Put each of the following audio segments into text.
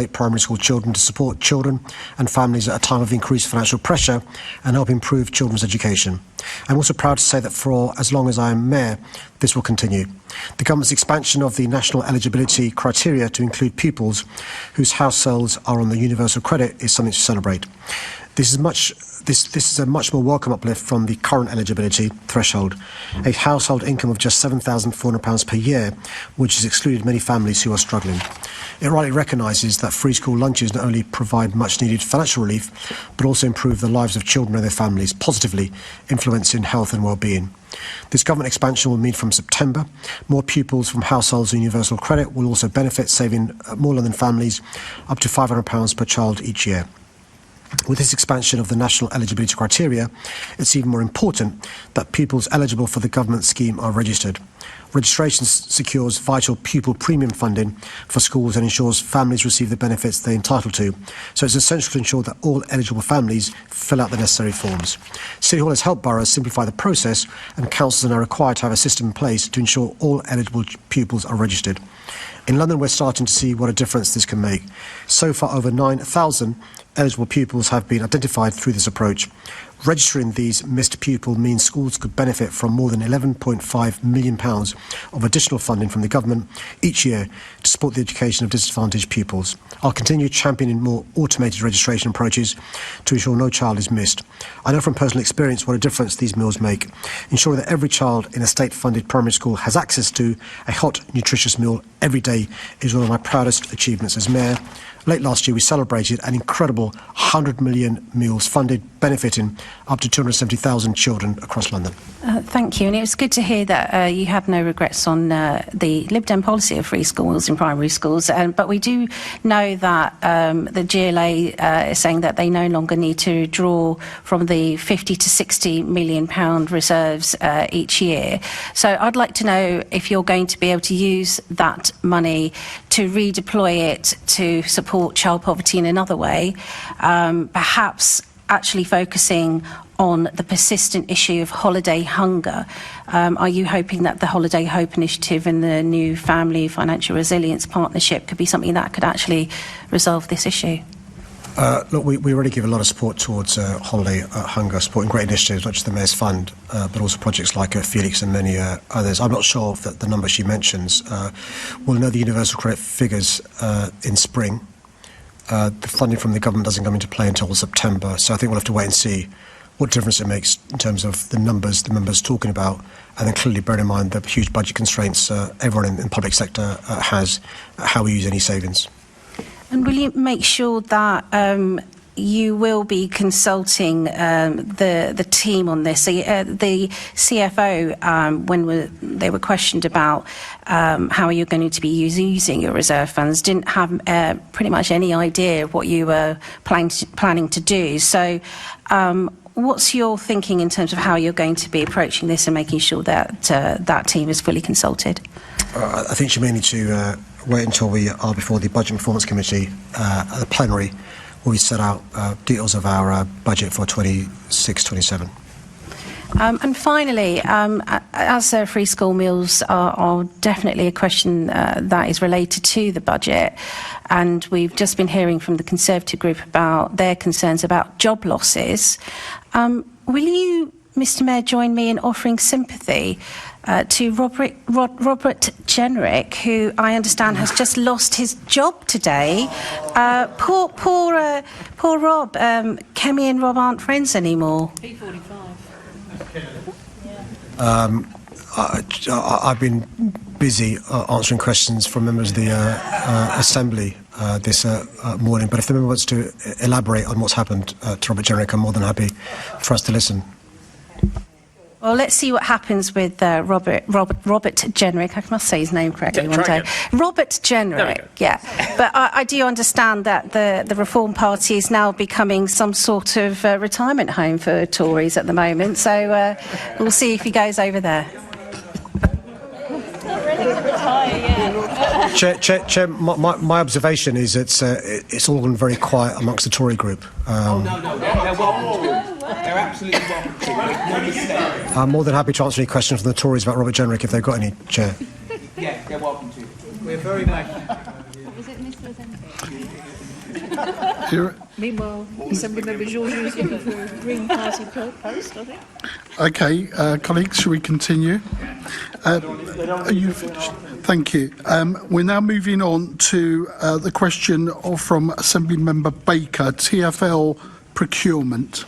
primary school children to support children and families at a time of increased financial pressure and help improve children's education. I'm also proud to say that for as long as I am Mayor, this will continue. The government's expansion of the national eligibility criteria to include pupils whose households are on the universal credit is something to celebrate. This is a much more welcome uplift from the current eligibility threshold, a household income of just £7,400 per year, which has excluded many families who are struggling. It rightly recognises that free school lunches not only provide much needed financial relief, but also improve the lives of children and their families, positively influencing health and well-being. This government expansion will mean from September, more pupils from households with universal credit will also benefit, saving more London families up to £500 per child each year. With this expansion of the national eligibility criteria, it's even more important that pupils eligible for the government scheme are registered. Registration secures vital pupil premium funding for schools and ensures families receive the benefits they're entitled to. So it's essential to ensure that all eligible families fill out the necessary forms. City Hall has helped boroughs simplify the process, and councils are now required to have a system in place to ensure all eligible pupils are registered. In London, we're starting to see what a difference this can make. So far, over 9,000 eligible pupils have been identified through this approach. Registering these missed pupils means schools could benefit from more than £11.5 million of additional funding from the government each year to support the education of disadvantaged pupils. I'll continue championing more automated registration approaches to ensure no child is missed. I know from personal experience what a difference these meals make. Ensuring that every child in a state-funded primary school has access to a hot, nutritious meal every day is one of my proudest achievements as Mayor. Late last year, we celebrated an incredible 100 million meals funded, benefiting up to 270,000 children across London. Thank you. And it was good to hear that you had no regrets on the Lib Dem policy of free schools in primary schools. But we do know that the GLA is saying that they no longer need to draw from the £50 to £60 million reserves each year. So I'd like to know if you're going to be able to use that money to redeploy it to support child poverty in another way, perhaps actually focusing on the persistent issue of holiday hunger. Are you hoping that the Holiday Hope Initiative and the new Family Financial Resilience Partnership could be something that could actually resolve this issue? Look, we already give a lot of support towards holiday hunger, supporting great initiatives, not just the Mayor's Fund, but also projects like Felix and many others. I'm not sure that the number she mentions. We'll know the universal credit figures in spring. The funding from the government doesn't come into play until September, so I think we'll have to wait and see what difference it makes in terms of the numbers the members talking about, and then clearly bearing in mind the huge budget constraints everyone in the public sector has, how we use any savings. And will you make sure that you will be consulting the team on this? The CFO, when they were questioned about how are you going to be using your reserve funds, didn't have pretty much any idea of what you were planning to do. So what's your thinking in terms of how you're going to be approaching this and making sure that that team is fully consulted? I think you may need to wait until we are before the Budget and Performance Committee at the plenary, where we set out details of our budget for 26-27. And finally, as free school meals are definitely a question that is related to the budget, and we've just been hearing from the Conservative group about their concerns about job losses. Will you, Mr Mayor, join me in offering sympathy to Robert Jenrick, who I understand has just lost his job today? Poor Rob. Kemi and Rob aren't friends anymore. P45. I've been busy answering questions from members of the Assembly this morning, but if the member wants to elaborate on what's happened to Robert Jenrick, I'm more than happy for us to listen. Well, let's see what happens with Robert Jenrick. I must say his name correctly one day. Robert Jenrick, yeah. But I do understand that the Reform Party is now becoming some sort of retirement home for Tories at the moment. So we'll see if he goes over there. Chair, my observation is it's all gone very quiet amongst the Tory group. No, they're welcome to. They're absolutely welcome to. No mistake. I'm more than happy to answer any questions from the Tories about Robert Jenrick if they've got any, Chair. Yeah, they're welcome to. We're very much. Was it Mr. Ozempic? Meanwhile, Assemblymember Georges is looking for a Green Party post, I think. Okay, colleagues, shall we continue? Are you finished? Thank you. We're now moving on to the question from Assemblymember Baker, TfL procurement.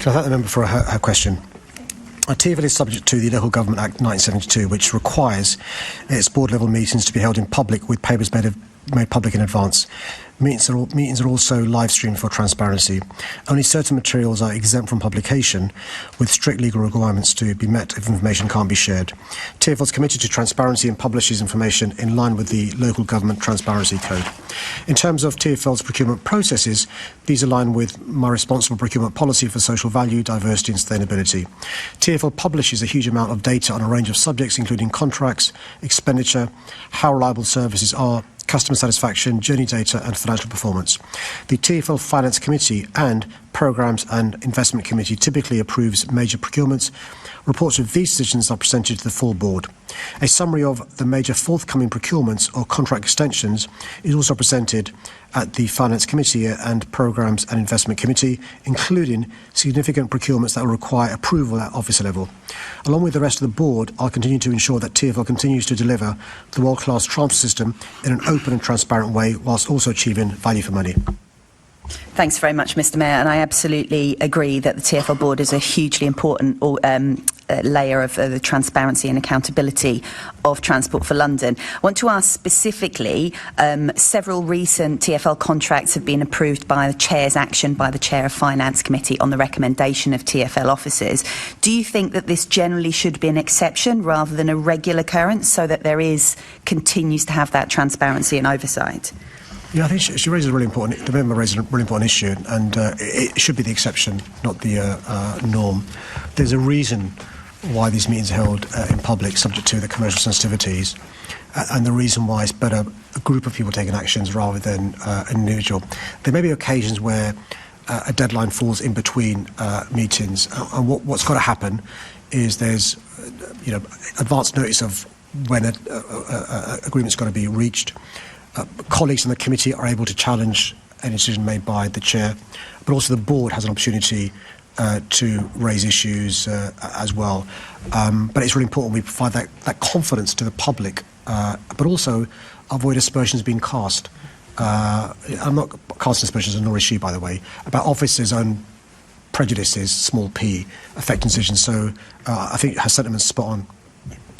Can I thank the member for her question? TfL is subject to the Local Government Act 1972, which requires its board-level meetings to be held in public with papers made public in advance. Meetings are also live-streamed for transparency. Only certain materials are exempt from publication, with strict legal requirements to be met if information can't be shared. TfL is committed to transparency and publishes information in line with the Local Government Transparency Code. In terms of TfL's procurement processes, these align with my responsible procurement policy for social value, diversity and sustainability. TfL publishes a huge amount of data on a range of subjects, including contracts, expenditure, how reliable services are, customer satisfaction, journey data and financial performance. The TfL Finance Committee and Programmes and Investment Committee typically approves major procurements. Reports of these decisions are presented to the full board. A summary of the major forthcoming procurements or contract extensions is also presented at the Finance Committee and Programmes and Investment Committee, including significant procurements that will require approval at officer level. Along with the rest of the board, I'll continue to ensure that TfL continues to deliver the world-class transfer system in an open and transparent way, whilst also achieving value for money. Thanks very much, Mr. Mayor, and I absolutely agree that the TfL board is a hugely important layer of the transparency and accountability of Transport for London. I want to ask specifically, several recent TfL contracts have been approved by the Chair's action by the Chair of Finance Committee on the recommendation of TfL officers. Do you think that this generally should be an exception rather than a regular occurrence, so that continues to have that transparency and oversight? Yeah, I think she raises a really important. The member raises a really important issue, and it should be the exception, not the norm. There's a reason why these meetings are held in public, subject to the commercial sensitivities, and the reason why it's better a group of people taking actions rather than an individual. There may be occasions where a deadline falls in between meetings, and what's got to happen is there's advance notice of when an agreement's got to be reached. Colleagues in the committee are able to challenge any decision made by the chair, but also the board has an opportunity to raise issues as well. But it's really important we provide that confidence to the public, but also avoid aspersions being cast. I'm not casting aspersions, nor is she, by the way, about officers' own prejudices, small p, affecting decisions. So I think her sentiment's spot on.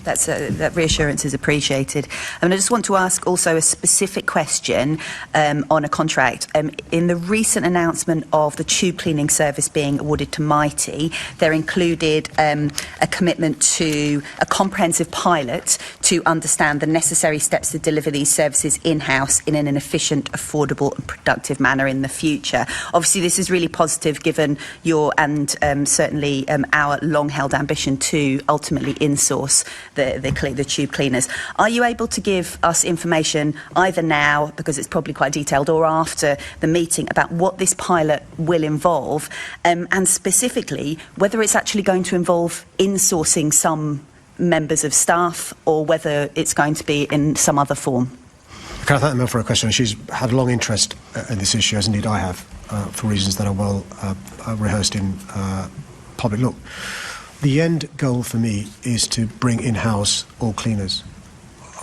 That reassurance is appreciated. I just want to ask also a specific question on a contract. In the recent announcement of the tube cleaning service being awarded to Mighty, there included a commitment to a comprehensive pilot to understand the necessary steps to deliver these services in-house in an efficient, affordable and productive manner in the future. Obviously, this is really positive given your and certainly our long-held ambition to ultimately insource the tube cleaners. Are you able to give us information either now, because it's probably quite detailed, or after the meeting about what this pilot will involve, and specifically whether it's actually going to involve insourcing some members of staff or whether it's going to be in some other form? Can I thank the member for her question? She's had a long interest in this issue, as indeed I have, for reasons that are well rehearsed in public. Look, the end goal for me is to bring in-house all cleaners.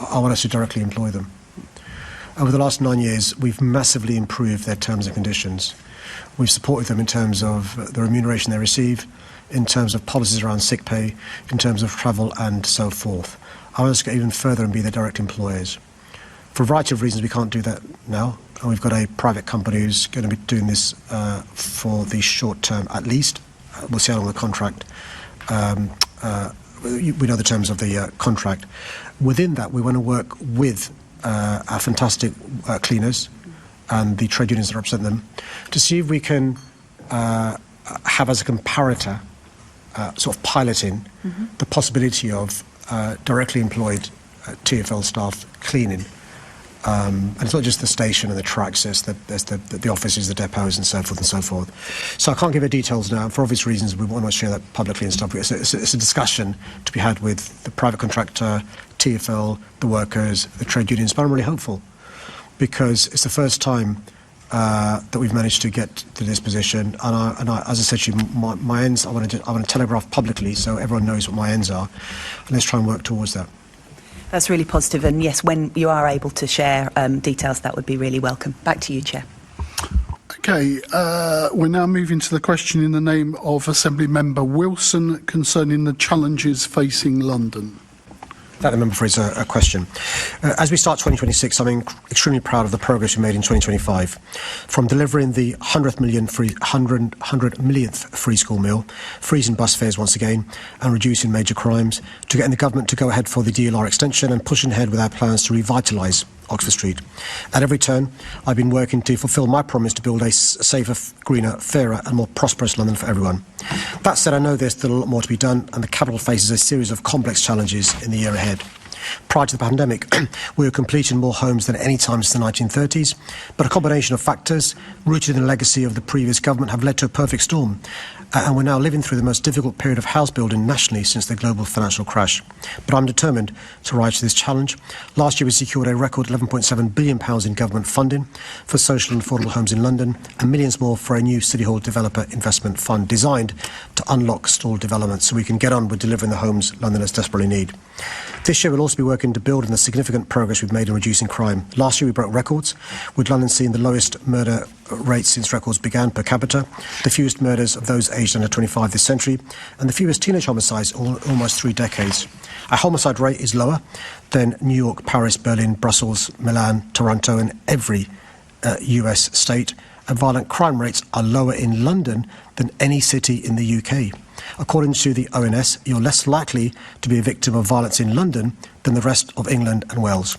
I want us to directly employ them. Over the last 9 years, we've massively improved their terms and conditions. We've supported them in terms of the remuneration they receive, in terms of policies around sick pay, in terms of travel and so forth. I want us to go even further and be their direct employers. For a variety of reasons, we can't do that now. And we've got a private company who's going to be doing this for the short term at least. We'll see how long the contract. We know the terms of the contract. Within that, we want to work with our fantastic cleaners and the trade unions that represent them to see if we can have as a comparator, sort of piloting the possibility of directly employed TfL staff cleaning. And it's not just the station and the tracks, there's the offices, the depots and so forth and so forth. So I can't give you details now. For obvious reasons, we want to share that publicly and stuff. It's a discussion to be had with the private contractor, TfL, the workers, the trade unions. But I'm really hopeful because it's the first time that we've managed to get to this position. And I, as I said to you, my ends, I want to telegraph publicly so everyone knows what my ends are. And let's try and work towards that. That's really positive, and yes, when you are able to share details, that would be really welcome. Back to you, Chair. Okay, we're now moving to the question in the name of Assembly Member Wilson concerning the challenges facing London. Thank the member for his question. As we start 2026, I'm extremely proud of the progress we made in 2025. From delivering the 100 millionth free school meal, freezing bus fares once again, and reducing major crimes, to getting the government to go ahead for the DLR extension and pushing ahead with our plans to revitalise Oxford Street. At every turn, I've been working to fulfil my promise to build a safer, greener, fairer and more prosperous London for everyone. That said, I know there's still a lot more to be done, and the capital faces a series of complex challenges in the year ahead. Prior to the pandemic, we were completing more homes than any time since the 1930s, but a combination of factors rooted in the legacy of the previous government have led to a perfect storm, and we're now living through the most difficult period of house building nationally since the global financial crash. But I'm determined to rise to this challenge. Last year we secured a record £11.7 billion in government funding for social and affordable homes in London, and millions more for a new City Hall Developer Investment Fund designed to unlock stalled development so we can get on with delivering the homes Londoners desperately need. This year we'll also be working to build on the significant progress we've made in reducing crime. Last year we broke records, with London seeing the lowest murder rates since records began per capita, the fewest murders of those aged under 25 this century, and the fewest teenage homicides in almost 3 decades. Our homicide rate is lower than New York, Paris, Berlin, Brussels, Milan, Toronto and every US state, and violent crime rates are lower in London than any city in the UK. According to the ONS, you're less likely to be a victim of violence in London than the rest of England and Wales.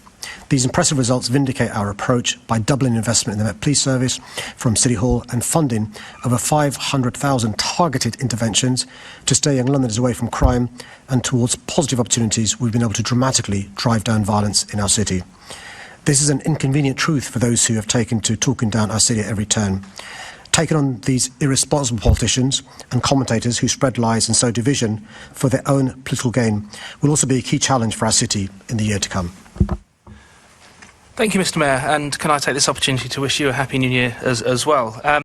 These impressive results vindicate our approach by doubling investment in the Met Police Service from City Hall and funding over 500,000 targeted interventions to stay young Londoners away from crime and towards positive opportunities. We've been able to dramatically drive down violence in our city. This is an inconvenient truth for those who have taken to talking down our city at every turn. Taking on these irresponsible politicians and commentators who spread lies and sow division for their own political gain will also be a key challenge for our city in the year to come. Thank you, Mr. Mayor, and can I take this opportunity to wish you a Happy New Year as well.